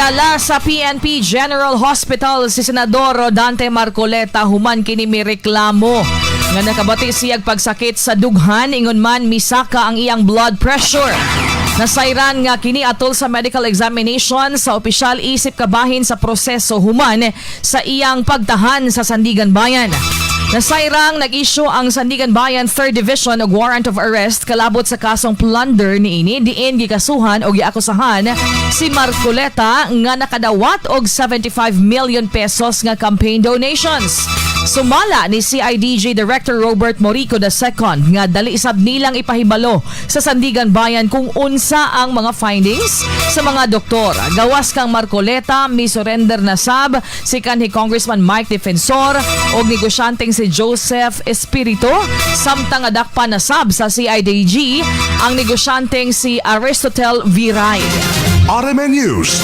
Gidala sa PNP General Hospital si Senador Rodante Marcoleta human kini mireklamo nga nakabati siyag pagsakit sa dughan ingon man misaka ang iyang blood pressure. Nasayran nga kini atol sa medical examination sa opisyal isip kabahin sa proseso human sa iyang pagtahan sa Sandigan Bayan. Nasayrang nag-issue ang Sandigan Bayan 3rd Division og warrant of arrest kalabot sa kasong plunder niini diin gikasuhan o giakusahan si Marcoleta nga nakadawat og 75 million pesos nga campaign donations. Sumala ni CIDG Director Robert Morico II nga dali isab nilang ipahibalo sa Sandigan Bayan kung unsa ang mga findings sa mga doktor. Gawas kang Marcoleta, mi-surrender na sab si kanhi Congressman Mike Defensor og negosyanteng si Joseph Espirito samtang adakpa na sab sa CIDG ang negosyanteng si Aristotel Viray. RMN News.